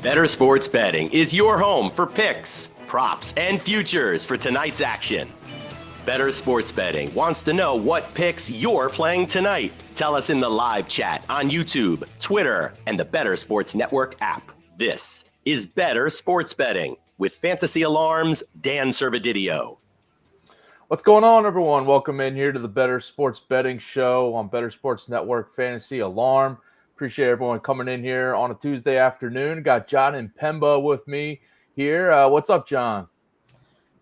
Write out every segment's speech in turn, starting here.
Bettor Sports Betting is your home for picks, props, and futures for tonight's action. Bettor Sports Betting wants to know what picks you're playing tonight. Tell us in the live chat on YouTube, Twitter, and the Bettor Sports Network app. This is Bettor Sports Betting with Fantasy Alarm's Dan Servodidio. What's going on, everyone? Welcome in here to the Bettor Sports Betting Show on Bettor Sports Network Fantasy Alarm. Appreciate everyone coming in here on a Tuesday afternoon. Got Jon Impemba with me here. What's up, John?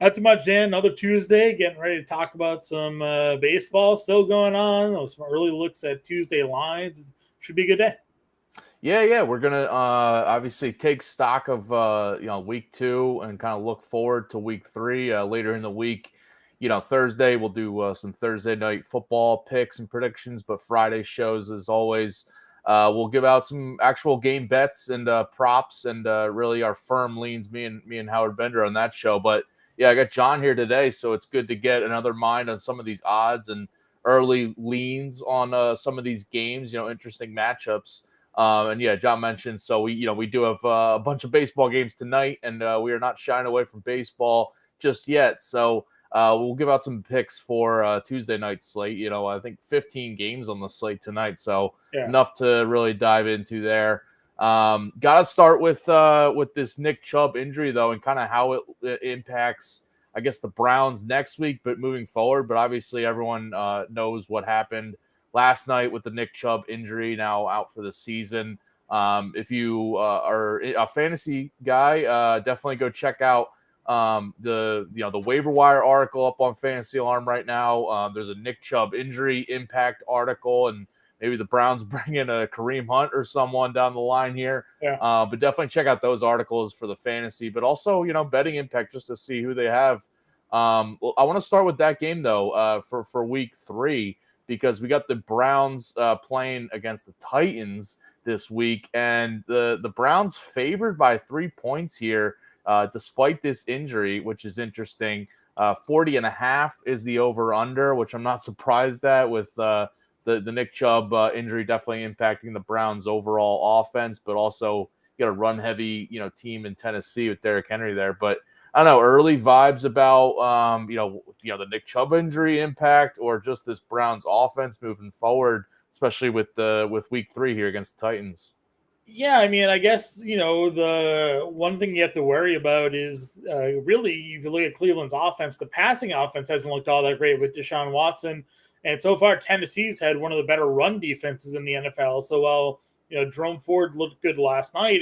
Not too much, Dan. Another Tuesday, getting ready to talk about some baseball still going on. Some early looks at Tuesday lines. Should be a good day. Yeah. We're gonna obviously take stock of week 2 and kind of look forward to week 3 later in the week. Thursday we'll do some Thursday night football picks and predictions, but Friday shows as always. We'll give out some actual game bets and props and really our firm leans, me and Howard Bender on that show. But yeah, I got John here today, so it's good to get another mind on some of these odds and early leans on some of these games. Interesting matchups. And yeah, John mentioned, so we do have a bunch of baseball games tonight, and we are not shying away from baseball just yet. So we'll give out some picks for Tuesday night slate. I think 15 games on the slate tonight, so enough to really dive into there. Got to start with this Nick Chubb injury, though, and kind of how it impacts, I guess, the Browns next week, but moving forward. But obviously, everyone knows what happened last night with the Nick Chubb injury, now out for the season. If you are a fantasy guy, definitely go check out the waiver wire article up on Fantasy Alarm right now. There's a Nick Chubb injury impact article, and maybe the Browns bring in a Kareem Hunt or someone down the line here. But definitely check out those articles for the fantasy, but also, betting impact just to see who they have. I want to start with that game, though, for week 3, because we got the Browns playing against the Titans this week, and the Browns favored by 3 points here. Despite this injury, which is interesting. 40.5 is the over-under, which I'm not surprised at with the Nick Chubb injury definitely impacting the Browns' overall offense, but also you got a run-heavy team in Tennessee with Derrick Henry there. But I don't know, early vibes about the Nick Chubb injury impact, or just this Browns offense moving forward, especially with week 3 here against the Titans. Yeah, I mean, I guess, the one thing you have to worry about is really, if you look at Cleveland's offense, the passing offense hasn't looked all that great with Deshaun Watson. And so far, Tennessee's had one of the better run defenses in the NFL. So while, Jerome Ford looked good last night,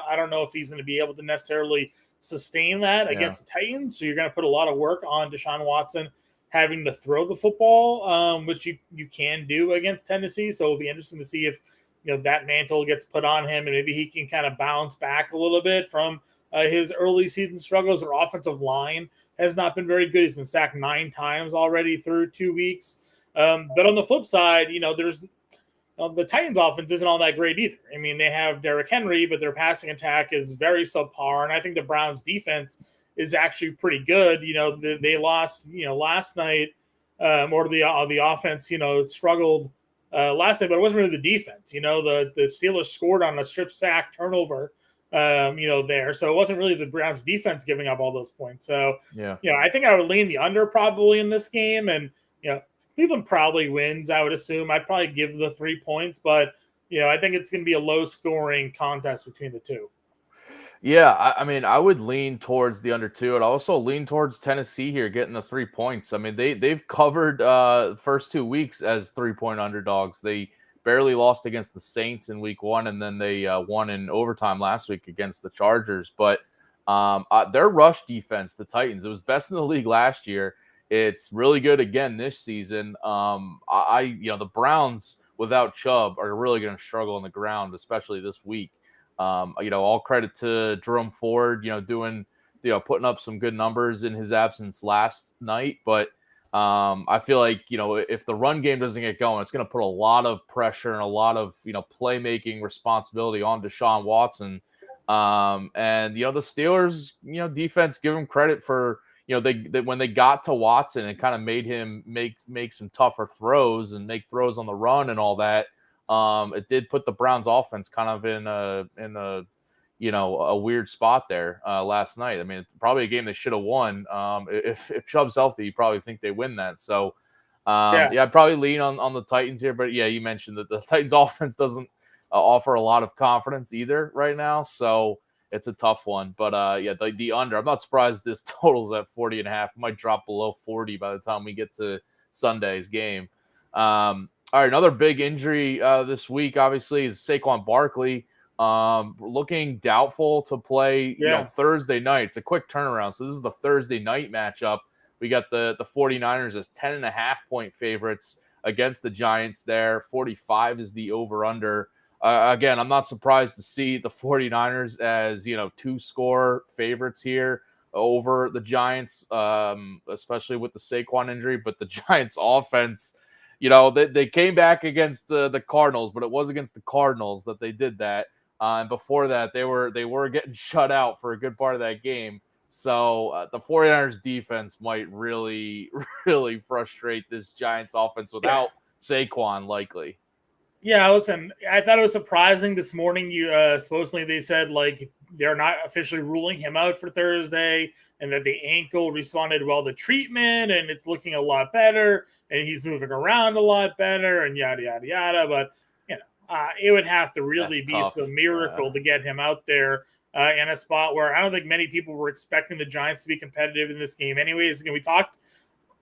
I don't know if he's going to be able to necessarily sustain that against the Titans. So you're going to put a lot of work on Deshaun Watson having to throw the football, which you can do against Tennessee. So it'll be interesting to see if that mantle gets put on him, and maybe he can kind of bounce back a little bit from his early season struggles. Their offensive line has not been very good. He's been sacked 9 times already through 2 weeks. But on the flip side, there's the Titans offense isn't all that great either. I mean, they have Derrick Henry, but their passing attack is very subpar. And I think the Browns defense is actually pretty good. They lost, last night, or the offense, struggled last night, but it wasn't really the defense. The Steelers scored on a strip sack turnover, there. So it wasn't really the Browns defense giving up all those points. So, I think I would lean the under probably in this game. And, Cleveland probably wins, I would assume. I'd probably give the 3 points, but, I think it's going to be a low scoring contest between the two. Yeah, I mean, I would lean towards the under 2. I'd also lean towards Tennessee here, getting the 3 points. I mean, they've covered the first 2 weeks as 3-point underdogs. They barely lost against the Saints in week 1, and then they won in overtime last week against the Chargers. But their rush defense, the Titans, it was best in the league last year. It's really good again this season. The Browns without Chubb are really going to struggle on the ground, especially this week. All credit to Jerome Ford, putting up some good numbers in his absence last night. But I feel like, if the run game doesn't get going, it's going to put a lot of pressure and a lot of, playmaking responsibility on Deshaun Watson. And the Steelers, defense, give them credit for, they when they got to Watson, it kind of made him make some tougher throws and make throws on the run and all that. It did put the Browns offense kind of in a a weird spot there last night. I mean, probably a game they should have won. If Chubb's healthy, you probably think they win that. So, I'd probably lean on the Titans here. But, yeah, you mentioned that the Titans offense doesn't offer a lot of confidence either right now. So it's a tough one. But, the under, I'm not surprised this total's at 40.5. It might drop below 40 by the time we get to Sunday's game. All right, another big injury this week, obviously, is Saquon Barkley. Looking doubtful to play Thursday night. It's a quick turnaround. So this is the Thursday night matchup. We got the 49ers as 10.5 point favorites against the Giants there. 45 is the over-under. Again, I'm not surprised to see the 49ers as, 2-score favorites here over the Giants, especially with the Saquon injury. But the Giants offense, they came back against the Cardinals, but it was against the Cardinals that they did that. And before that, they were getting shut out for a good part of that game. So the 49ers defense might really, really frustrate this Giants offense without Saquon likely. Yeah, listen, I thought it was surprising this morning. Supposedly they said they're not officially ruling him out for Thursday, and that the ankle responded well to treatment, and it's looking a lot better, and he's moving around a lot better, and yada yada yada. But it would have to really be some miracle to get him out there in a spot where I don't think many people were expecting the Giants to be competitive in this game. Anyways, we talked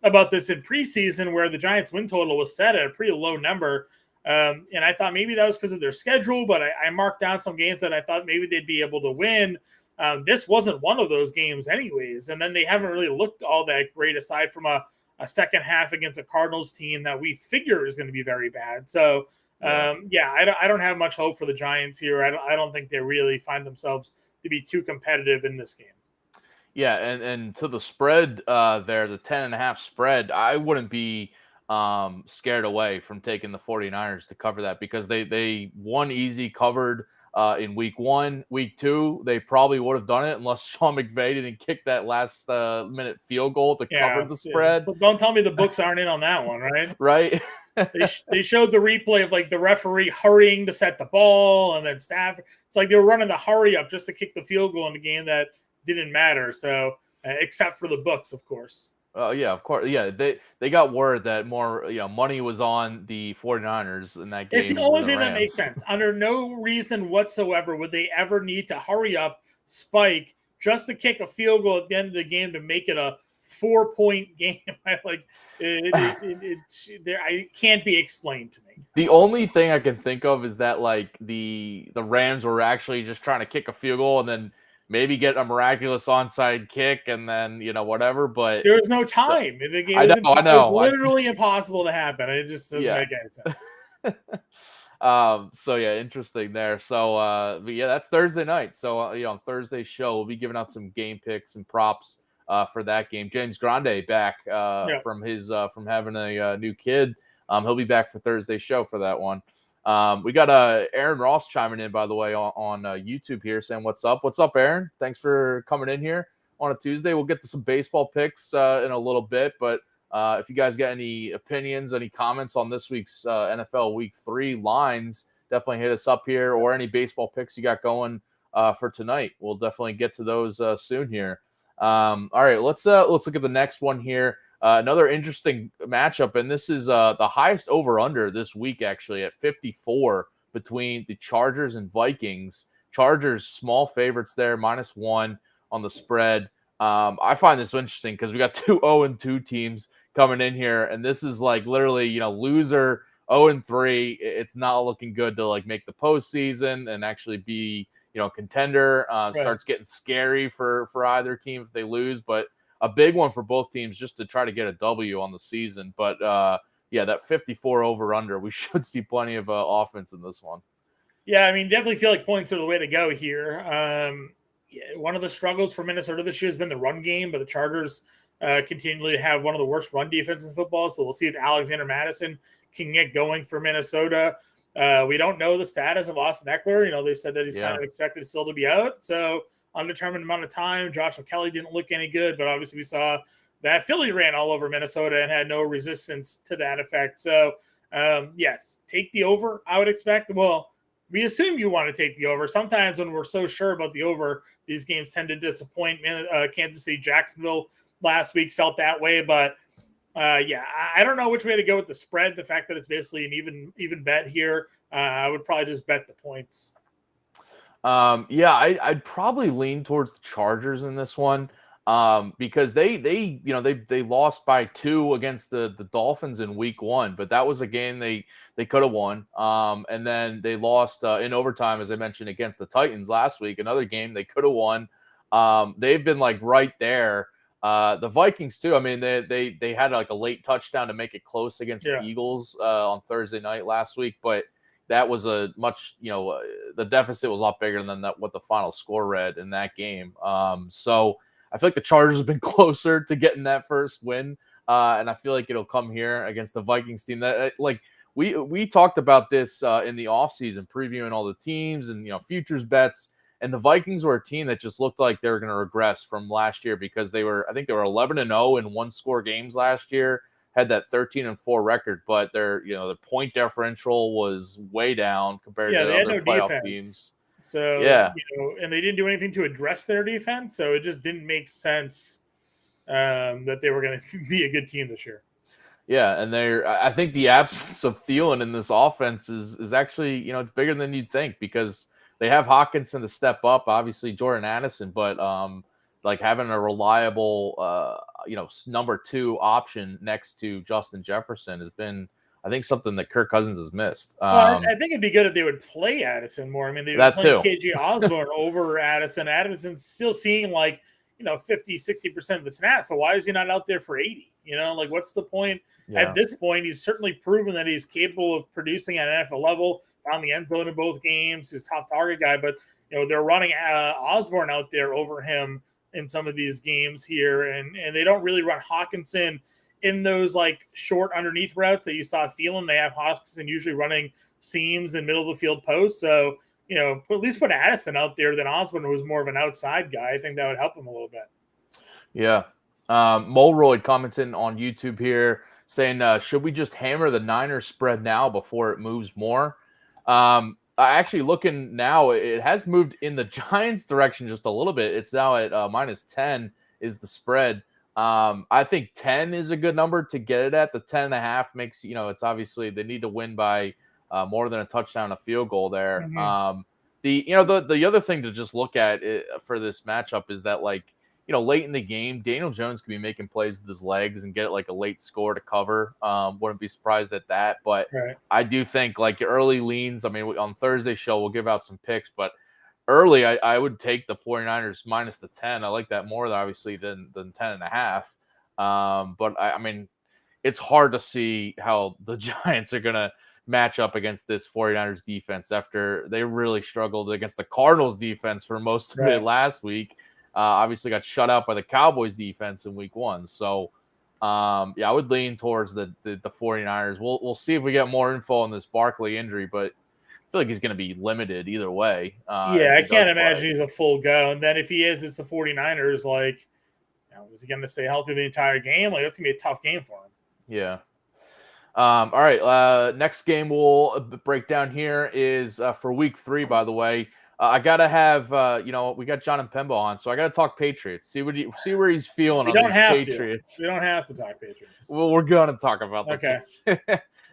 about this in preseason where the Giants win total was set at a pretty low number. And I thought maybe that was because of their schedule, but I marked down some games that I thought maybe they'd be able to win. This wasn't one of those games anyways. And then they haven't really looked all that great aside from a second half against a Cardinals team that we figure is going to be very bad. So, I don't have much hope for the Giants here. I don't think they really find themselves to be too competitive in this game. Yeah, and to the spread there, the 10.5 spread, I wouldn't be scared away from taking the 49ers to cover that because they won easy, covered in week 1. Week 2, they probably would have done it unless Sean McVay didn't kick that last minute field goal to cover the spread. But don't tell me the books aren't in on that one, right? Right. They showed the replay of the referee hurrying to set the ball, and then Stafford. It's like they were running the hurry up just to kick the field goal in the game that didn't matter. So except for the books, of course. Yeah, of course. Yeah, they got word that more money was on the 49ers in that game. It's the only thing that makes sense. Under no reason whatsoever would they ever need to hurry up, spike, just to kick a field goal at the end of the game to make it a 4-point game. It can't be explained to me. The only thing I can think of is that the Rams were actually just trying to kick a field goal and then maybe get a miraculous onside kick and then whatever. But there was no time in the game. I know. It was literally impossible to happen. It just doesn't make any sense. So yeah, interesting there. So that's Thursday night. So on Thursday's show, we'll be giving out some game picks and props for that game. James Grande back from having a new kid. He'll be back for Thursday's show for that one. We got Aaron Ross chiming in, by the way, on YouTube here saying, what's up? What's up, Aaron? Thanks for coming in here on a Tuesday. We'll get to some baseball picks in a little bit, but if you guys got any opinions, any comments on this week's NFL Week 3 lines, definitely hit us up here, or any baseball picks you got going for tonight. We'll definitely get to those soon here. All right, let's look at the next one here. Another interesting matchup, and this is the highest over-under this week, actually, at 54 between the Chargers and Vikings. Chargers, small favorites there, -1 on the spread. I find this interesting because we got 2 0-2 teams coming in here, and this is literally, loser 0-3. It's not looking good to make the postseason and actually be, contender. Right. Starts getting scary for either team if they lose, but a big one for both teams just to try to get a W on the season. But that 54 over-under, we should see plenty of offense in this one. Yeah, I mean, definitely feel like points are the way to go here. One of the struggles for Minnesota this year has been the run game, but the Chargers continually have one of the worst run defenses in football. So we'll see if Alexander Mattison can get going for Minnesota. We don't know the status of Austin Eckler. They said that he's kind of expected still to be out. So undetermined amount of time. Josh Kelly didn't look any good, but obviously we saw that Philly ran all over Minnesota and had no resistance to that effect. So, yes, take the over, I would expect. Well, we assume you want to take the over. Sometimes when we're so sure about the over, these games tend to disappoint. Kansas City, Jacksonville last week felt that way, but I don't know which way to go with the spread. The fact that it's basically an even bet here, I would probably just bet the points. I'd probably lean towards the Chargers in this one. Because they lost by 2 against the Dolphins in week 1, but that was a game they could have won. And then they lost in overtime, as I mentioned, against the Titans last week, another game they could have won. They've been like right there. The Vikings too. I mean, they had like a late touchdown to make it close against the Eagles on Thursday night last week, but that was a much, the deficit was a lot bigger than what the final score read in that game. So I feel like the Chargers have been closer to getting that first win, and I feel like it'll come here against the Vikings team. That we talked about this in the offseason, previewing all the teams and futures bets, and the Vikings were a team that just looked like they were going to regress from last year because I think they were 11-0 in one-score games last year, had that 13-4 record, but their point differential was way down compared to the other playoff teams. So, and they didn't do anything to address their defense. So it just didn't make sense that they were going to be a good team this year. Yeah. And I think the absence of Thielen in this offense is actually, it's bigger than you'd think because they have Hawkinson to step up, obviously Jordan Addison, but like having a reliable, number 2 option next to Justin Jefferson has been, I think, something that Kirk Cousins has missed. I think it'd be good if they would play Addison more. I mean, they would play KJ Osborne over Addison. Addison's still seeing 50, 60% of the snaps. So why is he not out there for 80? What's the point? Yeah. At this point, he's certainly proven that he's capable of producing at an NFL level, found the end zone in both games, he's top target guy. But, they're running Osborne out there over him in some of these games here. And they don't really run Hawkinson in those short underneath routes that you saw Thielen. They have Hawkinson usually running seams in middle of the field posts. So, at least put Addison out there than Osborne, who was more of an outside guy. I think that would help him a little bit. Yeah. Mulroyd commenting on YouTube here saying, should we just hammer the Niners spread now before it moves more? Actually looking now, it has moved in the Giants direction just a little bit. It's now at -10 is the spread. I think 10 is a good number to get it at. The 10.5 makes, it's obviously they need to win by more than a touchdown, a field goal there. Mm-hmm. The other thing to just look at for this matchup is that late in the game, Daniel Jones can be making plays with his legs and get a late score to cover. Wouldn't be surprised at that, but right. I do think early leans. I mean, on Thursday show, we'll give out some picks, but early, I would take the 49ers minus the 10. I like that more, obviously, than 10.5. But I mean, it's hard to see how the Giants are going to match up against this 49ers defense after they really struggled against the Cardinals defense for most of it last week. Obviously got shut out by the Cowboys defense in week 1. So, I would lean towards the 49ers. We'll see if we get more info on this Barkley injury, but I feel like he's going to be limited either way. I can't imagine he's a full go. And then if he is, it's the 49ers. Is he going to stay healthy the entire game? That's going to be a tough game for him. Yeah. All right. Next game we'll break down here is for week 3, by the way. I got to have, we got Jon Impemba on, so I got to talk Patriots. See where he's feeling on these Patriots. We don't have to talk Patriots. Well, we're going to talk about them. Okay.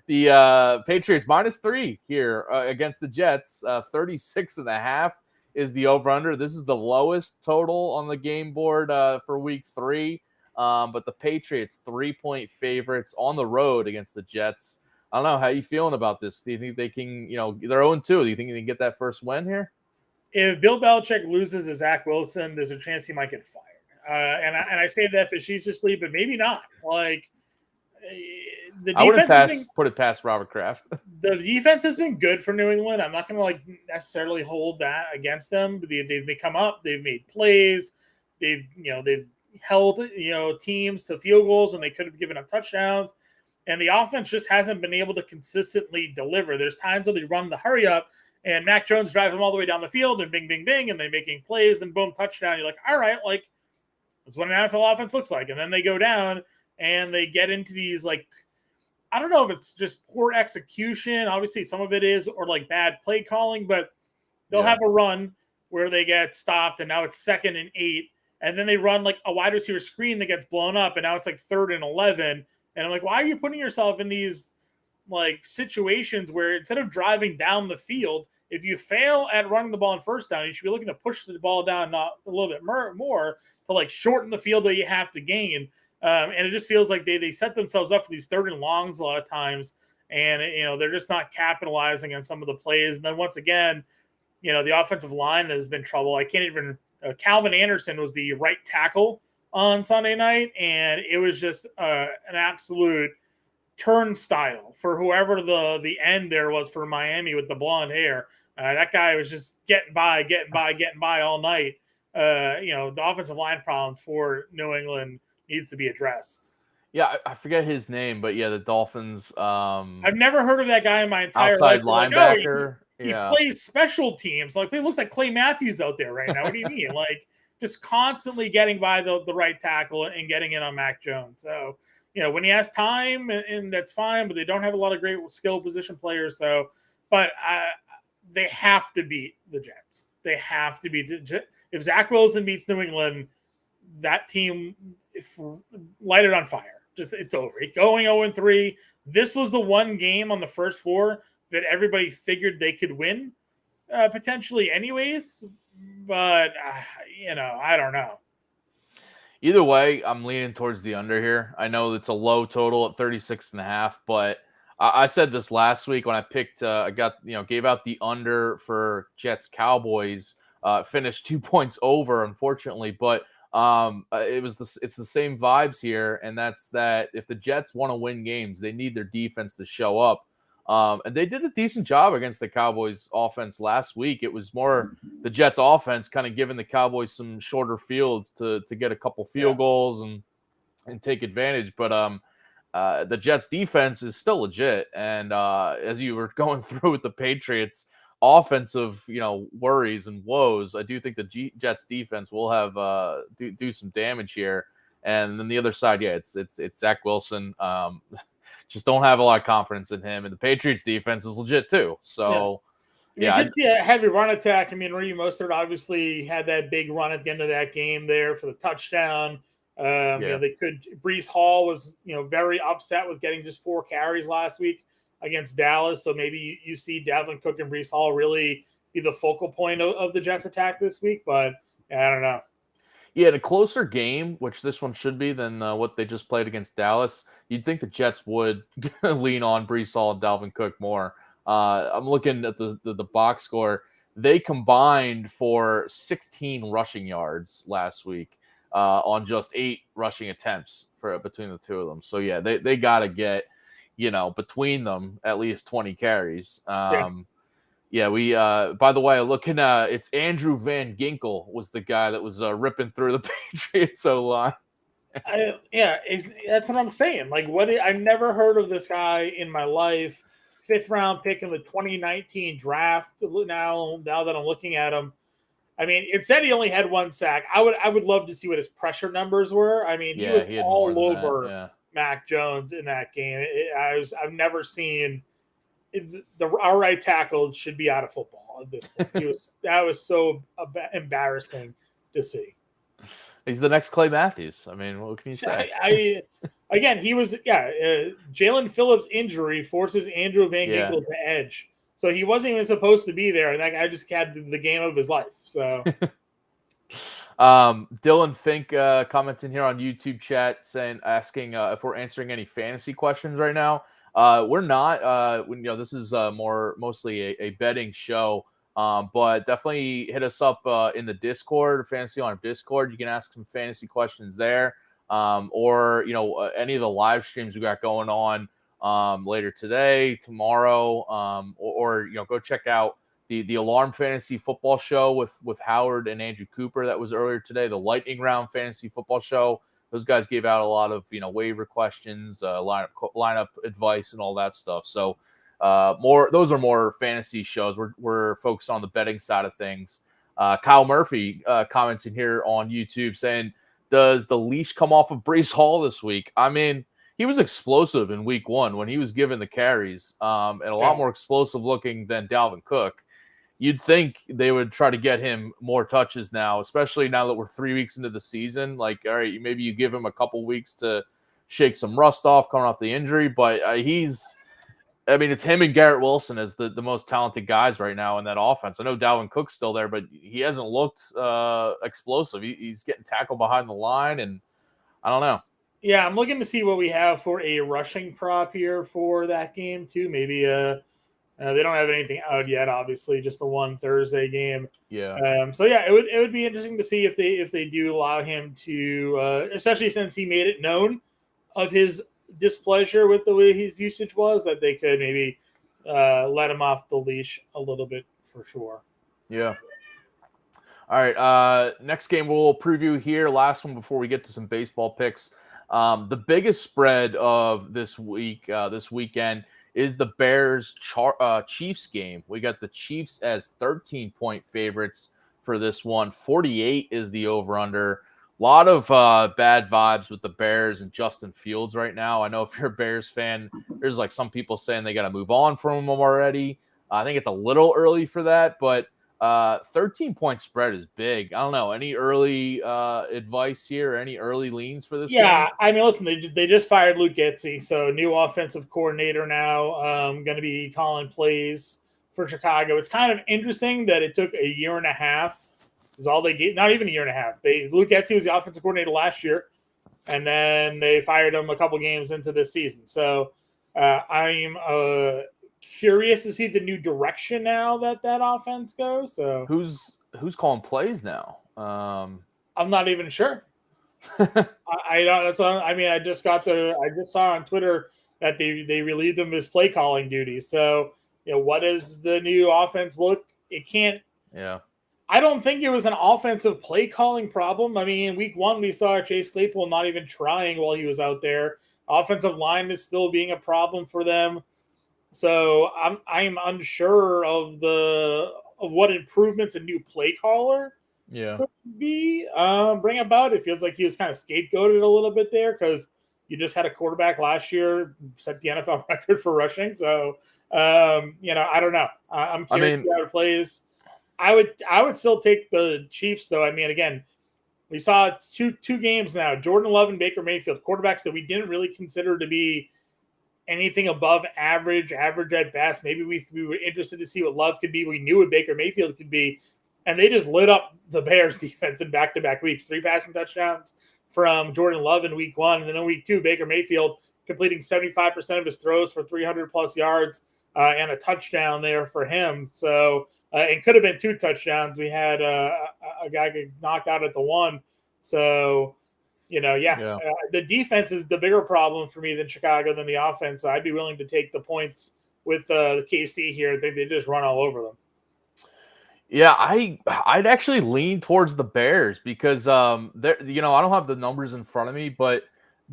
The Patriots -3 here against the Jets. 36.5 is the over-under. This is the lowest total on the game board for week 3. But the Patriots 3-point favorites on the road against the Jets. I don't know. How you feeling about this? Do you think they can, they're 0-2. Do you think they can get that first win here? If Bill Belichick loses to Zach Wilson, there's a chance he might get fired. And I say that facetiously, but maybe not. The defense I wouldn't put it past Robert Kraft. The defense has been good for New England. I'm not going to necessarily hold that against them. They've come up. They've made plays. They've held teams to field goals when they could have given up touchdowns. And the offense just hasn't been able to consistently deliver. There's times when they run the hurry up, and Mac Jones drive them all the way down the field, and bing, bing, bing, and they're making plays, and boom, touchdown. You're like, all right, that's what an NFL offense looks like. And then they go down, and they get into these I don't know if it's just poor execution. Obviously, some of it is, or like bad play calling, but they'll have a run where they get stopped, and now it's 2nd and 8. And then they run like a wide receiver screen that gets blown up, and now it's like 3rd and 11. And I'm like, why are you putting yourself in these like situations where instead of driving down the field, if you fail at running the ball on first down, you should be looking to push the ball down not a little bit more to like shorten the field that you have to gain. And it just feels like they set themselves up for these 3rd and longs a lot of times. And, they're just not capitalizing on some of the plays. And then once again, the offensive line has been trouble. I can't even Calvin Anderson was the right tackle on Sunday night, and it was just an absolute turnstile for whoever the end there was for Miami with the blonde hair. That guy was just getting by all night. The offensive line problem for New England needs to be addressed. Yeah, I forget his name, but yeah, the Dolphins. I've never heard of that guy in my entire outside life. linebacker. He plays special teams. Like, it looks like Clay Matthews out there right now. What do you mean? Like, just constantly getting by the right tackle and getting in on Mac Jones. So, when he has time, and that's fine, but they don't have a lot of great skill position players. So, but they have to beat the Jets. They have to beat the Jets. If Zach Wilson beats New England, that team, light it on fire. Just, it's over. Going 0-3. This was the one game on the first 4 that everybody figured they could win, potentially anyways. But, I don't know. Either way, I'm leaning towards the under here. I know it's a low total at 36.5, but I said this last week when I picked, gave out the under for Jets Cowboys, finished 2 points over, unfortunately, but it's the same vibes here. And that's that if the Jets want to win games, they need their defense to show up. And they did a decent job against the Cowboys offense last week. It was more the Jets offense kind of giving the Cowboys some shorter fields to get a couple field goals and take advantage. But the Jets defense is still legit. And as you were going through with the Patriots offensive, worries and woes, I do think the Jets defense will have do some damage here. And then the other side, it's Zach Wilson. Just don't have a lot of confidence in him. And the Patriots defense is legit too. So, you did see a heavy run attack. I mean, Raheem Mostert obviously had that big run at the end of that game there for the touchdown. Breece Hall was, very upset with getting just 4 carries last week against Dallas. So maybe you see Dalvin Cook and Breece Hall really be the focal point of the Jets attack this week. But I don't know. Yeah, in a closer game, which this one should be than what they just played against Dallas, you'd think the Jets would lean on Breece Hall and Dalvin Cook more. I'm looking at the box score. They combined for 16 rushing yards last week on just 8 rushing attempts between the two of them. So, yeah, they got to get, between them at least 20 carries. Yeah, we. By the way, looking it's Andrew Van Ginkel was the guy that was ripping through the Patriots line. That's what I'm saying. Like, I never heard of this guy in my life. 5th round pick in the 2019 draft. Now that I'm looking at him, I mean, it said he only had 1 sack. I would love to see what his pressure numbers were. I mean, he was all over Mac Jones in that game. I've never seen. Our right tackle should be out of football at this point. That was so embarrassing to see. He's the next Clay Matthews. I mean, what can you say? Again, he was Jalen Phillips' injury forces Andrew Van Ginkel to edge, so he wasn't even supposed to be there, and that guy just had the game of his life. So, Dylan Fink commenting here on YouTube chat asking if we're answering any fantasy questions right now. We're not. This is mostly a betting show, but definitely hit us up in the Discord, Fantasy on Discord. You can ask some fantasy questions there, or any of the live streams we got going on later today, tomorrow, or go check out the Alarm Fantasy Football Show with Howard and Andrew Cooper. That was earlier today. The Lightning Round Fantasy Football Show. Those guys gave out a lot of, waiver questions, lineup advice, and all that stuff. So those are more fantasy shows. We're focused on the betting side of things. Kyle Murphy commenting here on YouTube saying, does the leash come off of Breece Hall this week? I mean, he was explosive in week 1 when he was given the carries, and a lot more explosive looking than Dalvin Cook. You'd think they would try to get him more touches now, especially now that we're 3 weeks into the season. Like, all right, maybe you give him a couple weeks to shake some rust off coming off the injury, but it's him and Garrett Wilson as the most talented guys right now in that offense. I know Dalvin Cook's still there, but he hasn't looked explosive. He's getting tackled behind the line, and I don't know. Yeah, I'm looking to see what we have for a rushing prop here for that game too. Maybe they don't have anything out yet, obviously, just the one Thursday game. Yeah. It would be interesting to see if they do allow him to, especially since he made it known of his displeasure with the way his usage was, that they could maybe let him off the leash a little bit for sure. Yeah. All right. Next game we'll preview here. Last one before we get to some baseball picks. The biggest spread of this weekend is the Bears Chiefs game. We got the Chiefs as 13-point favorites for this one. 48 is the over-under. A lot of bad vibes with the Bears and Justin Fields right now. I know if you're a Bears fan, there's like some people saying they got to move on from him already. I think it's a little early for that, but 13-point spread is big. I don't know. Any early advice here? Or any early leans for this game? I mean, listen, they just fired Luke Getsy, so new offensive coordinator now, going to be calling plays for Chicago. It's kind of interesting that it took a year and a half. Is all they gave, not even a year and a half. Luke Getsy was the offensive coordinator last year, and then they fired him a couple games into this season. So I'm curious to see the new direction now that offense goes. So who's calling plays now? I'm not even sure. I don't. That's what I just saw on Twitter that they relieved him of his play calling duties. So what does the new offense look? It can't. Yeah. I don't think it was an offensive play calling problem. I mean, in week 1, we saw Chase Claypool not even trying while he was out there. Offensive line is still being a problem for them. So I'm unsure of what improvements a new play caller could be bring about. It feels like he was kind of scapegoated a little bit there because you just had a quarterback last year set the NFL record for rushing. So I don't know. I'm curious how it plays. I would still take the Chiefs, though. I mean, again, we saw two games now. Jordan Love and Baker Mayfield, quarterbacks that we didn't really consider to be anything above average at best. Maybe we were interested to see what Love could be. We knew what Baker Mayfield could be. And they just lit up the Bears defense in back-to-back weeks. 3 passing touchdowns from Jordan Love in week 1. And then in week 2, Baker Mayfield completing 75% of his throws for 300-plus yards and a touchdown there for him. So it could have been 2 touchdowns. We had a guy get knocked out at the 1. So, the defense is the bigger problem for me than Chicago than the offense. So I'd be willing to take the points with the KC here. I think they just run all over them. Yeah, I'd actually lean towards the Bears because I don't have the numbers in front of me, but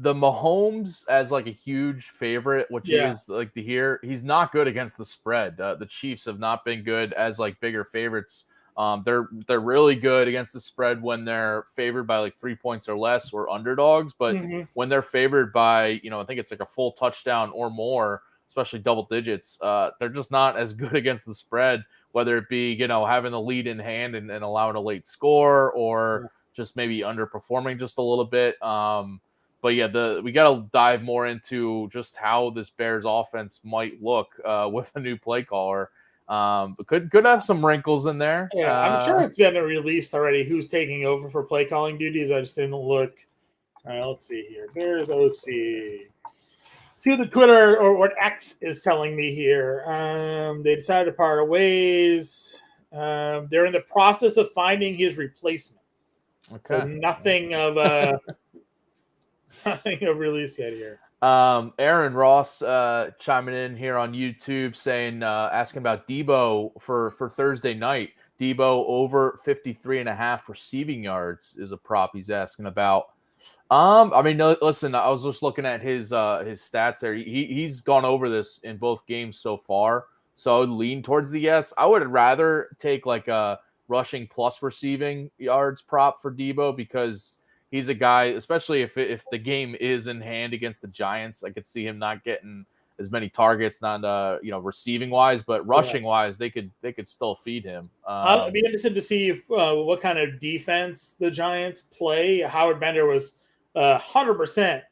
the Mahomes as like a huge favorite, which is like to hear, he's not good against the spread. The Chiefs have not been good as like bigger favorites. They're really good against the spread when they're favored by like 3 points or less or underdogs, but when they're favored by, I think it's like a full touchdown or more, especially double digits, they're just not as good against the spread, whether it be, having the lead in hand and allowing a late score or just maybe underperforming just a little bit. But yeah, we got to dive more into just how this Bears offense might look with a new play caller. But could have some wrinkles in there. Yeah, I'm sure it's been released already who's taking over for play calling duties. I just didn't look. All right, let's see here. Bears OC. See what the Twitter or what X is telling me here. They decided to part ways. They're in the process of finding his replacement. Okay. So nothing of nothing of release yet here. Aaron Ross chiming in here on YouTube saying, asking about Debo for Thursday night. Debo over 53.5 receiving yards is a prop he's asking about. Listen, I was just looking at his stats there. He's gone over this in both games so far, so I would lean towards the yes. I would rather take like a rushing plus receiving yards prop for Debo because he's a guy, especially if the game is in hand against the Giants, I could see him not getting as many targets, not receiving wise, but rushing wise, they could still feed him. I'd be interested to see if, what kind of defense the Giants play. Howard Bender was 100%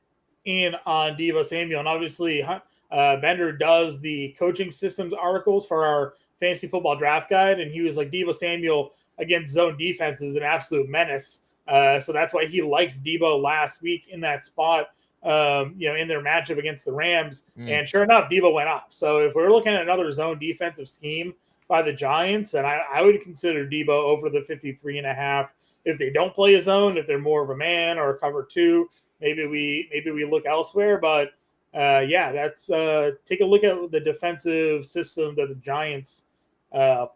in on Deebo Samuel, and obviously Bender does the coaching systems articles for our fantasy football draft guide, and he was like, Deebo Samuel against zone defense is an absolute menace. So that's why he liked Deebo last week in that spot. In their matchup against the Rams. And sure enough, Deebo went off. So if we're looking at another zone defensive scheme by the Giants, then I would consider Deebo over the 53.5. If they don't play a zone, if they're more of a man or a cover two, maybe we look elsewhere. But that's take a look at the defensive system that the Giants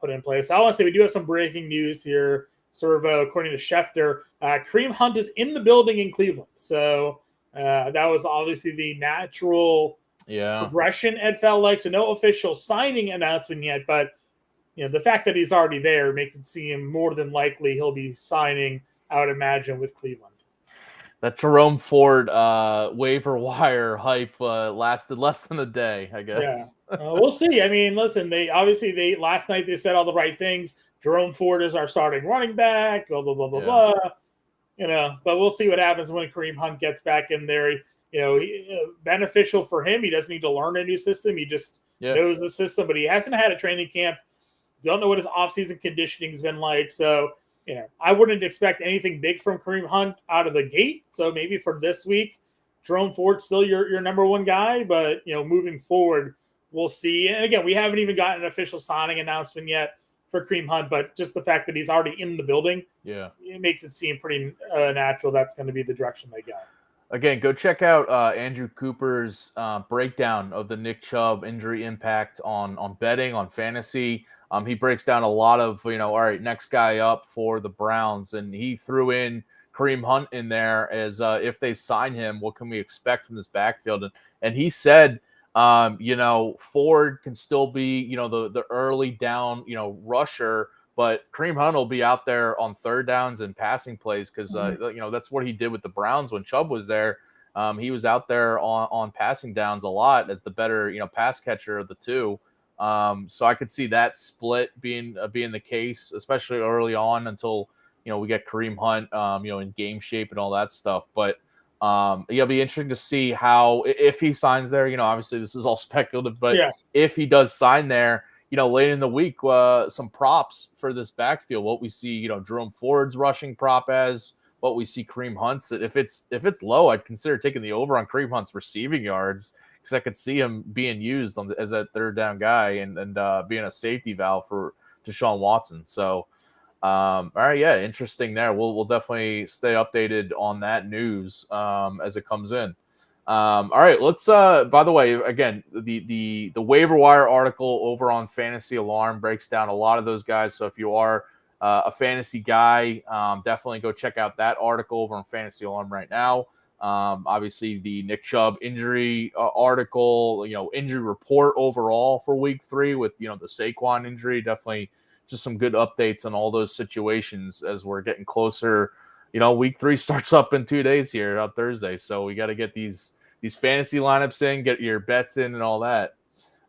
put in place. So I want to say we do have some breaking news here. According to Schefter, Kareem Hunt is in the building in Cleveland. So that was obviously the natural progression, it felt like. So no official signing announcement yet, but the fact that he's already there makes it seem more than likely he'll be signing, I would imagine, with Cleveland. That Jerome Ford waiver wire hype lasted less than a day, I guess. Yeah, we'll see. I mean, listen, last night they said all the right things. Jerome Ford is our starting running back, blah, blah, blah, blah, blah. But we'll see what happens when Kareem Hunt gets back in there. Beneficial for him. He doesn't need to learn a new system. He just knows the system, but he hasn't had a training camp. Don't know what his offseason conditioning has been like. So, I wouldn't expect anything big from Kareem Hunt out of the gate. So maybe for this week, Jerome Ford's still your number one guy. But, moving forward, we'll see. And again, we haven't even gotten an official signing announcement yet for Kareem Hunt, but just the fact that he's already in the building, it makes it seem pretty natural that's going to be the direction they go. Again, go check out Andrew Cooper's breakdown of the Nick Chubb injury impact on betting, on fantasy. He breaks down a lot of, all right, next guy up for the Browns, and he threw in Kareem Hunt in there as if they sign him, what can we expect from this backfield? And he said, Ford can still be, the early down, rusher, but Kareem Hunt will be out there on third downs and passing plays because, that's what he did with the Browns when Chubb was there. He was out there on passing downs a lot as the better, pass catcher of the two. So I could see that split being the case, especially early on until, we get Kareem Hunt, in game shape and all that stuff. But it'll be interesting to see how, if he signs there, obviously this is all speculative, but if he does sign there, late in the week, some props for this backfield, what we see, Jerome Ford's rushing prop as, what we see Kareem Hunt's. If it's low, I'd consider taking the over on Kareem Hunt's receiving yards, because I could see him being used as that third down guy and being a safety valve for Deshaun Watson. So, all right, interesting there. We'll definitely stay updated on that news as it comes in. All right, let's by the way, again, the waiver wire article over on Fantasy Alarm breaks down a lot of those guys. So if you are a fantasy guy, definitely go check out that article over on Fantasy Alarm right now. Obviously the Nick Chubb injury article, injury report overall for week 3 with, the Saquon injury, definitely just some good updates on all those situations as we're getting closer. Week 3 starts up in 2 days here on Thursday. So we got to get these fantasy lineups in, get your bets in and all that.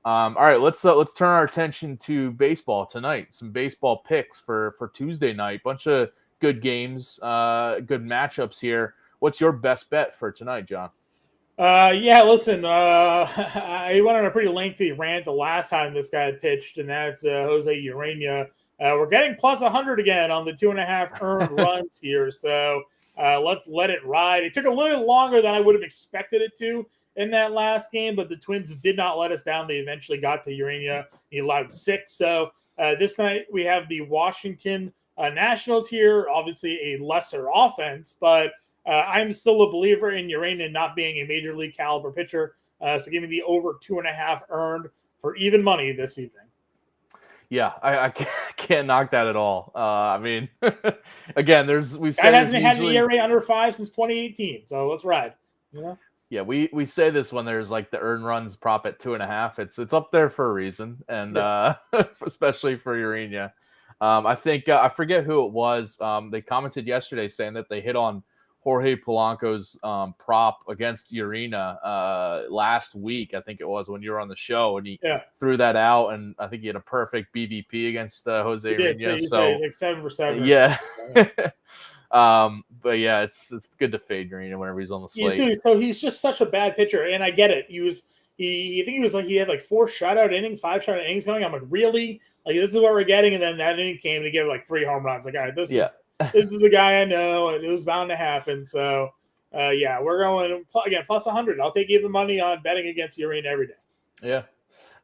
All right, let's turn our attention to baseball tonight. Some baseball picks for Tuesday night. Bunch of good games, good matchups here. What's your best bet for tonight, John? Listen, I went on a pretty lengthy rant the last time this guy had pitched, and that's Jose Urena. We're getting plus 100 again on the 2.5 earned runs here. So let's let it ride. It took a little longer than I would have expected it to in that last game, but the Twins did not let us down. They eventually got to Urena. He allowed 6. So this night we have the Washington Nationals here, obviously a lesser offense, but I'm still a believer in Urena not being a major league caliber pitcher. So give me the over 2.5 earned for even money this evening. Yeah, I can't knock that at all. I mean, again, we've said hasn't had an ERA under 5 since 2018. So let's ride. Yeah, we say this when there's like the earned runs prop at 2.5. It's up there for a reason, and especially for Urena. I think I forget who it was. They commented yesterday saying that they hit on Jorge Polanco's prop against Urena last week. I think it was when you were on the show, and he threw that out, and I think he had a perfect BVP against Jose Urena. So he's like 7 for 7. Yeah. But yeah, it's good to fade Urena whenever he's on the slate. So he's just such a bad pitcher, and I get it. He had like 4 shutout innings, 5 shutout innings going. I'm like, really? Like, this is what we're getting, and then that inning came to give like 3 home runs. Like, all right, this is the guy I know, and it was bound to happen. So, we're going again plus 100. I'll take even money on betting against Urena every day. Yeah,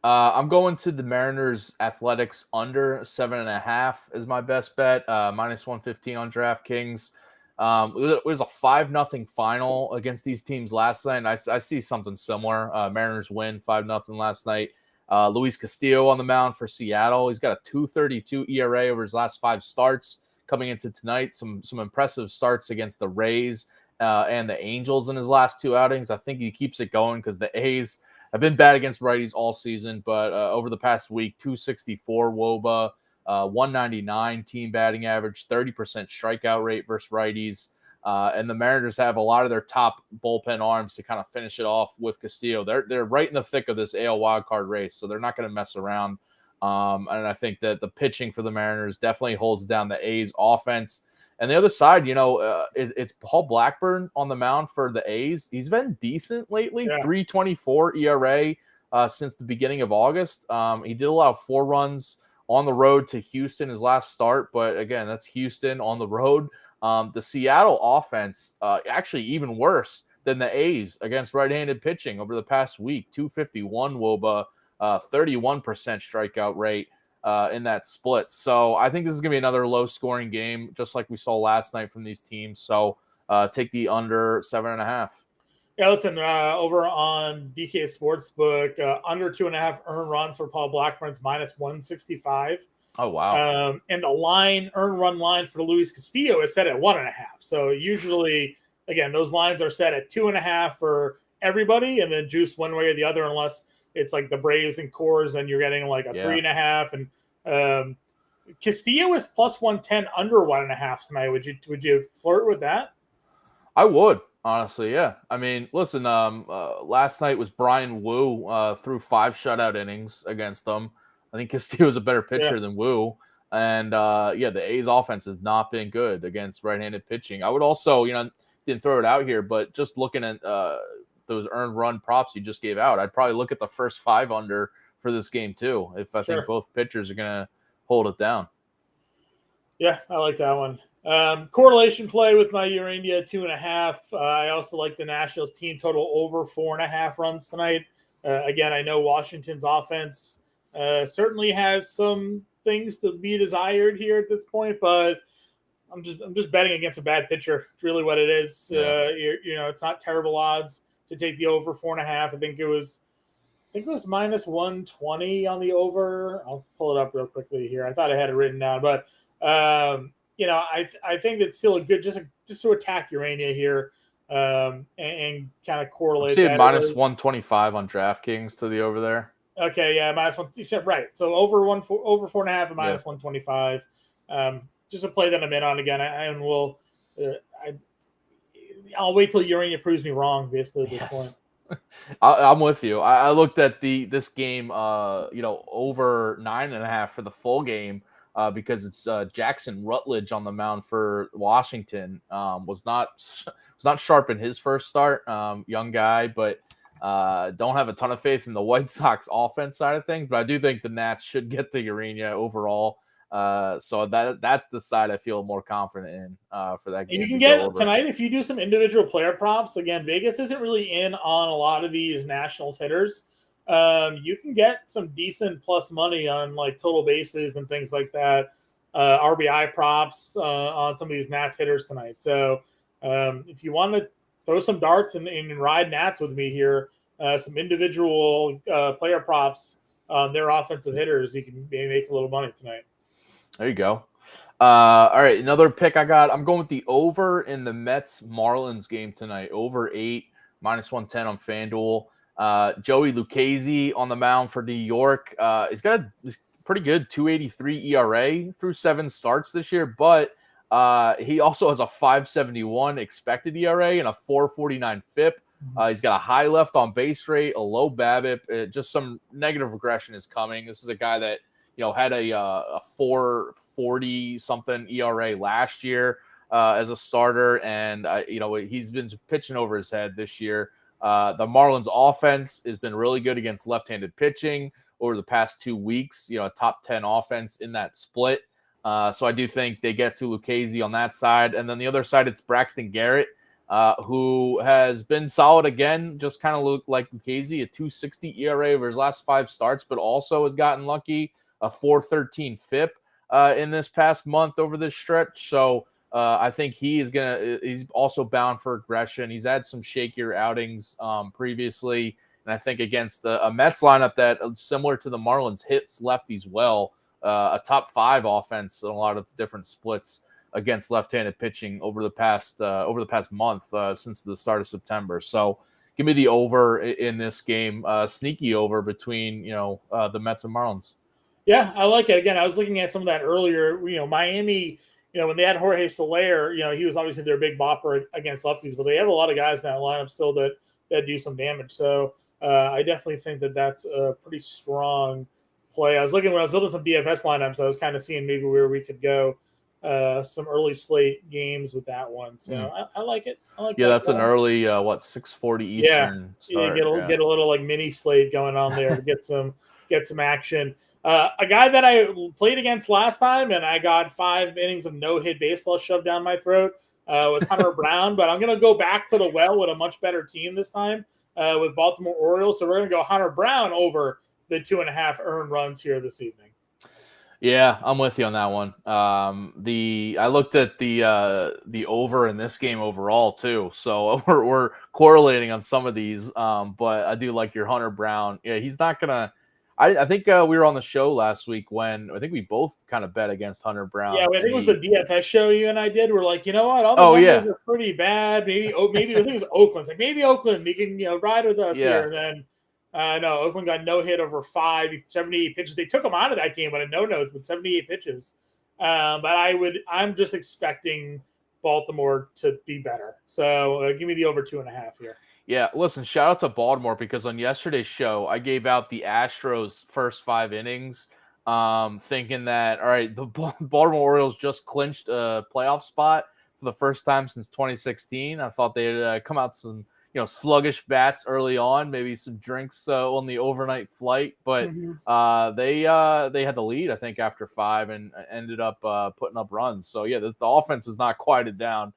I'm going to the Mariners Athletics under 7.5 is my best bet. Minus 115 on DraftKings. It was a 5-0 final against these teams last night, and I see something similar. Mariners win 5-0 last night. Luis Castillo on the mound for Seattle. He's got a 2.32 ERA over his last 5 starts. Coming into tonight, some impressive starts against the Rays and the Angels in his last 2 outings. I think he keeps it going because the A's have been bad against righties all season, but over the past week, 264 WOBA, 199 team batting average, 30% strikeout rate versus righties. And the Mariners have a lot of their top bullpen arms to kind of finish it off with Castillo. They're right in the thick of this AL wildcard race, so they're not going to mess around. And I think that the pitching for the Mariners definitely holds down the A's offense. And the other side, it's Paul Blackburn on the mound for the A's. He's been decent lately, 3.24 ERA since the beginning of August. He did allow 4 runs on the road to Houston his last start, but again, that's Houston on the road. The Seattle offense, actually even worse than the A's against right-handed pitching over the past week, 251 WOBA, 31% strikeout rate in that split. So I think this is going to be another low-scoring game, just like we saw last night from these teams. So take the under 7.5. Yeah, listen, over on BK Sportsbook, under 2.5 earned runs for Paul Blackburn's minus 165. Oh, wow. And the earned run line for Luis Castillo is set at 1.5. So usually, again, those lines are set at 2.5 for everybody, and then juice one way or the other, unless it's like the Braves and Coors, and you're getting like a 3.5. And Castillo is plus 110 under 1.5 tonight. Would you flirt with that? I would, honestly. Yeah. I mean, listen, last night was Brian Wu threw 5 shutout innings against them. I think Castillo is a better pitcher than Wu. And the A's offense has not been good against right-handed pitching. I would also, didn't throw it out here, but just looking at those earned run props you just gave out, I'd probably look at the first 5 under for this game too, if I think both pitchers are going to hold it down. Yeah, I like that one. Correlation play with my Urania 2.5. I also like the Nationals team total over 4.5 runs tonight. Again, I know Washington's offense certainly has some things to be desired here at this point, but I'm just betting against a bad pitcher. It's really what it is. It's not terrible odds to take the over 4.5. I think it was minus 120 on the over. I'll pull it up real quickly here. I thought I had it written down, but I think it's still a good just to attack Urania here and kind of correlate. See it minus 125 on DraftKings to the over there. Okay, yeah, minus 1. You said right. So over 4.5 and minus 125. Just a play that I'm in on again, I'll wait till Urania proves me wrong, basically at this point. I'm with you. I looked at this game, over 9.5 for the full game because it's Jackson Rutledge on the mound for Washington. Was not sharp in his first start. Young guy, but don't have a ton of faith in the White Sox offense side of things. But I do think the Nats should get to Urania overall. So that's the side I feel more confident in for that game. And you can get tonight if you do some individual player props. Again, Vegas isn't really in on a lot of these Nationals hitters. You can get some decent plus money on like total bases and things like that. RBI props on some of these Nats hitters tonight. So if you want to throw some darts and ride Nats with me here, some individual player props on their offensive hitters, you can maybe make a little money tonight. There you go. All right, another pick I got. I'm going with the over in the Mets-Marlins game tonight. Over 8, minus 110 on FanDuel. Joey Lucchesi on the mound for New York. He's got a pretty good 2.83 ERA through 7 starts this year, but He also has a 5.71 expected ERA and a 4.49 FIP. He's got a high left on base rate, a low BABIP. Just some negative regression is coming. This is a guy that had a 4.40 something ERA last year as a starter, and he's been pitching over his head this year. The Marlins offense has been really good against left-handed pitching over the past 2 weeks. A top 10 offense in that split. So I do think they get to Lucchesi on that side. And then the other side, it's Braxton Garrett, who has been solid again, just kind of look like Lucchesi, a 2.60 ERA over his last 5 starts, but also has gotten lucky, a 4.13 FIP in this past month over this stretch. So I think he's also bound for aggression. He's had some shakier outings previously. And I think against a Mets lineup that, similar to the Marlins, hits lefties well, a top 5 offense in a lot of different splits against left-handed pitching over the past month since the start of September. So give me the over in this game, sneaky over between the Mets and Marlins. Yeah, I like it. Again, I was looking at some of that earlier. Miami, when they had Jorge Soler, he was obviously their big bopper against lefties, but they have a lot of guys in that lineup still that do some damage. So I definitely think that that's a pretty strong play. I was looking when I was building some DFS lineups. I was kind of seeing maybe where we could go some early slate games with that one. So I like it. That's an early 6:40 Eastern start. Get a little like mini slate going on there to get some action. A guy that I played against last time and I got 5 innings of no-hit baseball shoved down my throat was Hunter Brown, but I'm going to go back to the well with a much better team this time with Baltimore Orioles. So we're going to go Hunter Brown over the 2.5 earned runs here this evening. Yeah, I'm with you on that one. I looked at the over in this game overall too, so we're correlating on some of these. But I do like your Hunter Brown. Yeah, he's not gonna. I think we were on the show last week when I think we both kind of bet against Hunter Brown. Yeah, I think it was the DFS show you and I did. We're like, all the numbers are pretty bad. Maybe I think it was Oakland's like maybe Oakland, we can ride with us here. And then no, Oakland got no hit over 78 pitches. They took him out of that game on a no-no with 78 pitches. But I'm just expecting Baltimore to be better. So give me the over 2.5 here. Yeah, listen, shout out to Baltimore because on yesterday's show, I gave out the Astros first 5 innings, thinking that, all right, the Baltimore Orioles just clinched a playoff spot for the first time since 2016. I thought they'd come out some, sluggish bats early on, maybe some drinks on the overnight flight, but they had the lead, I think, after 5 and ended up putting up runs. So, yeah, the offense is not quieted down.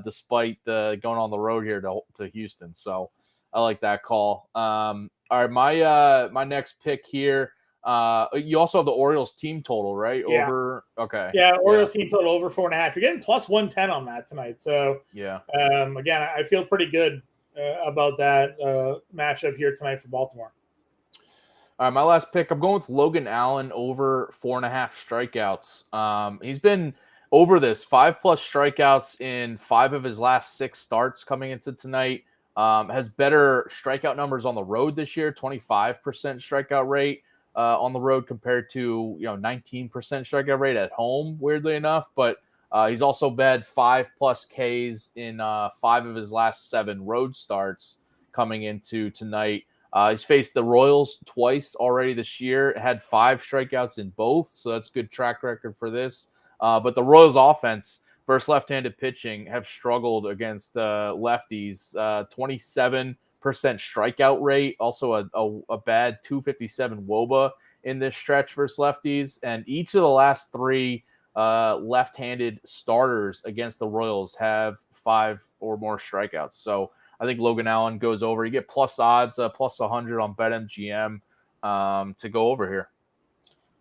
Despite going on the road here to Houston. So I like that call. All right, my next pick here. You also have the Orioles team total, right? Yeah. Over. Okay. Yeah, Orioles team total over 4.5. You're getting plus 110 on that tonight. So yeah. Again, I feel pretty good about that matchup here tonight for Baltimore. All right, my last pick. I'm going with Logan Allen over 4.5 strikeouts. He's been over this 5+ strikeouts in 5 of his last 6 starts coming into tonight. Has better strikeout numbers on the road this year, 25% strikeout rate on the road compared to 19% strikeout rate at home, weirdly enough. But he's also had 5+ Ks in 5 of his last 7 road starts coming into tonight. He's faced the Royals twice already this year, had 5 strikeouts in both, so that's a good track record for this. But the Royals offense versus left-handed pitching have struggled against lefties. 27% strikeout rate, also a bad 257 WOBA in this stretch versus lefties. And each of the last 3 left-handed starters against the Royals have 5 or more strikeouts. So I think Logan Allen goes over. You get plus odds, plus 100 on BetMGM to go over here.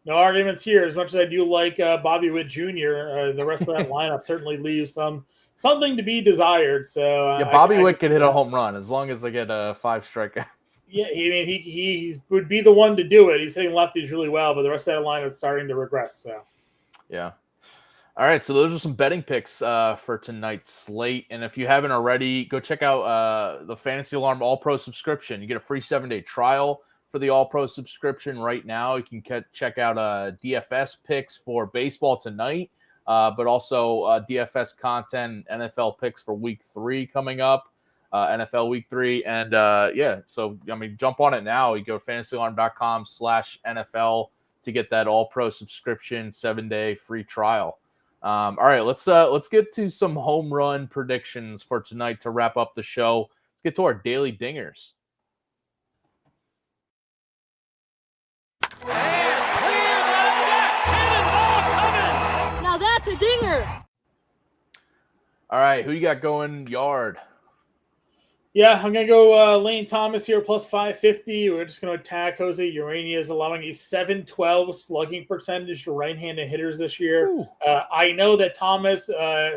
No arguments here. As much as I do like Bobby Witt Jr., the rest of that lineup certainly leaves something to be desired. So Bobby Witt could hit a home run as long as they get 5 strikeouts. Yeah, he would be the one to do it. He's hitting lefties really well, but the rest of that lineup is starting to regress. So yeah. All right, so those are some betting picks for tonight's slate. And if you haven't already, go check out the Fantasy Alarm All-Pro subscription. You get a free 7-day trial for the All-Pro subscription right now. You can check out DFS picks for baseball tonight. but also DFS content, NFL picks for week 3 coming up, NFL week 3. And so, jump on it now. You go to fantasyalarm.com/NFL to get that all-pro subscription, 7-day free trial. All right, let's get to some home run predictions for tonight to wrap up the show. Let's get to our daily dingers. Now that's a dinger. All right, who you got going yard? Yeah, I'm going to go Lane Thomas here, plus 550. We're just going to attack Jose Urania, is allowing a 712 slugging percentage to right-handed hitters this year. I know that Thomas,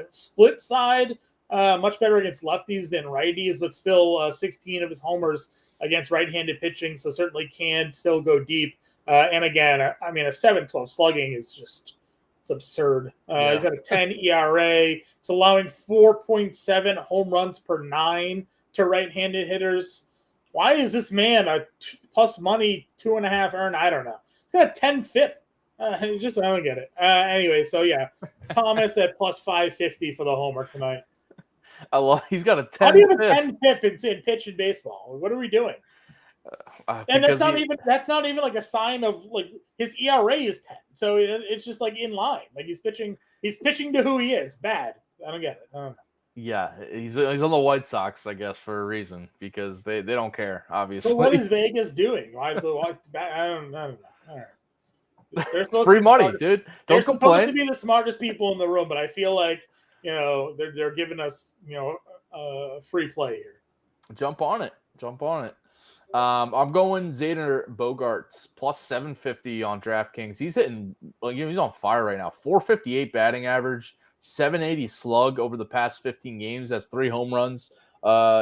split side, much better against lefties than righties, but still 16 of his homers against right-handed pitching, so certainly can still go deep. And again, a 712 slugging is just, it's absurd. He's at a 10 ERA. It's allowing 4.7 home runs per 9 to right-handed hitters. Why is this man a plus money 2.5 earn? I don't know. He's got a 10 FIP. I don't get it. Anyway, so yeah, Thomas at plus 550 for the homer tonight. He's got a 10. How do you have a 10 FIP in pitch in baseball? What are we doing? And that's not even like a sign of like his ERA is 10. So it's just like in line. Like he's pitching to who he is. Bad. I don't get it. I don't know. Yeah, he's on the White Sox, I guess, for a reason, because they don't care, obviously. So what is Vegas doing? I don't know. All right. It's free money, dude. They're Don't supposed complain. to be the smartest people in the room, but I feel like they're giving us free play here. Jump on it. I'm going Xander Bogaerts plus 750 on DraftKings. He's hitting, he's on fire right now. 458 batting average, 780 slug over the past 15 games. That's 3 home runs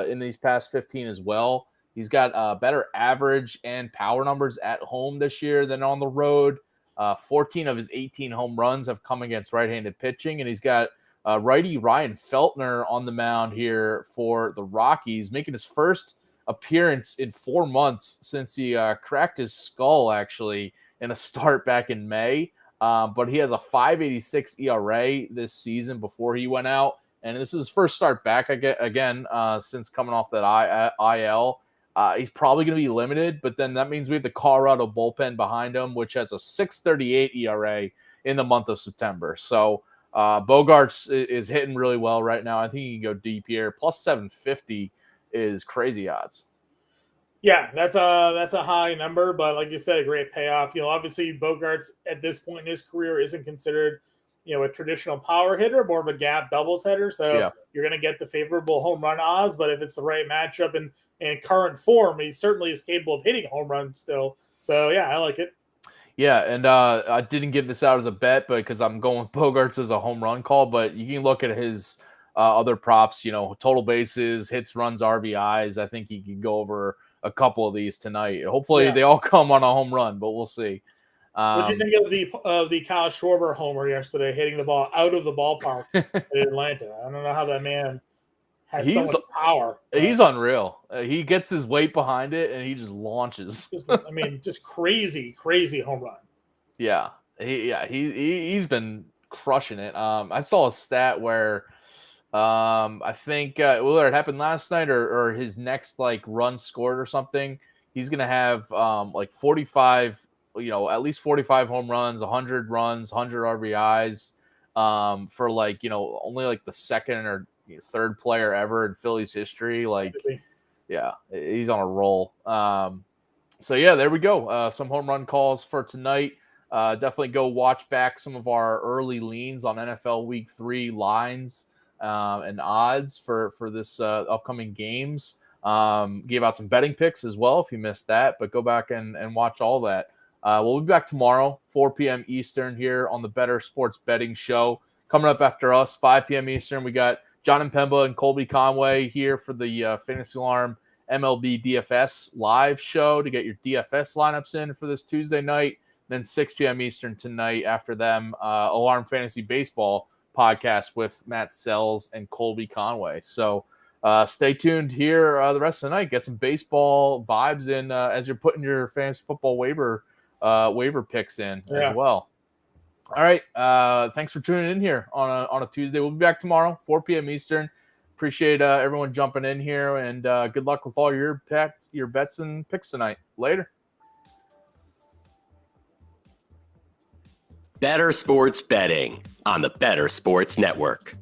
in these past 15 as well. He's got better average and power numbers at home this year than on the road. 14 of his 18 home runs have come against right-handed pitching, and he's got righty Ryan Feltner on the mound here for the Rockies, making his first appearance in 4 months since he cracked his skull, actually, in a start back in May. But he has a 5.86 ERA this season before he went out, and this is his first start back again since coming off that IL. He's probably going to be limited, but then that means we have the Colorado bullpen behind him, which has a 6.38 ERA in the month of September. So Bogaerts is hitting really well right now. I think he can go deep here. Plus 750 is crazy odds. Yeah, that's a high number, but like you said, a great payoff. Obviously Bogaerts at this point in his career isn't considered, a traditional power hitter, more of a gap doubles hitter. So You're going to get the favorable home run odds, but if it's the right matchup and current form, he certainly is capable of hitting home runs still. So yeah, I like it. Yeah, and I didn't give this out as a bet, but because I'm going with Bogaerts as a home run call, but you can look at his other props, total bases, hits, runs, RBIs. I think he could go over a couple of these tonight. Hopefully they all come on a home run, but we'll see. What do you think of the Kyle Schwarber homer yesterday, hitting the ball out of the ballpark in Atlanta? I don't know how that man has so much power. He's unreal. He gets his weight behind it, and he just launches. Just crazy home run. Yeah, he's been crushing it. I saw a stat where I think whether it happened last night or his next run scored or something, he's gonna have 45, at least 45 home runs, 100 runs, 100 RBIs, for only the second or third player ever in Phillies history. Yeah, he's on a roll. So yeah, there we go. Some home run calls for tonight. Definitely go watch back some of our early leans on NFL Week 3 lines and odds for this upcoming games. Gave out some betting picks as well if you missed that, but go back and watch all that. We'll be back tomorrow, 4 p.m. Eastern here on the Bettor Sports Betting Show. Coming up after us, 5 p.m. Eastern, we got Jon Impemba and Colby Conway here for the Fantasy Alarm MLB DFS live show to get your DFS lineups in for this Tuesday night. Then 6 p.m. Eastern tonight after them, Alarm Fantasy Baseball podcast with Matt Sells and Colby Conway. So stay tuned here the rest of the night. Get some baseball vibes in as you're putting your fantasy football waiver picks in as well. All right. Thanks for tuning in here on a Tuesday. We'll be back tomorrow, 4 p.m. Eastern. Appreciate everyone jumping in here, and good luck with all your bets and picks tonight. Later. Bettor Sports Betting on the Bettor Sports Network.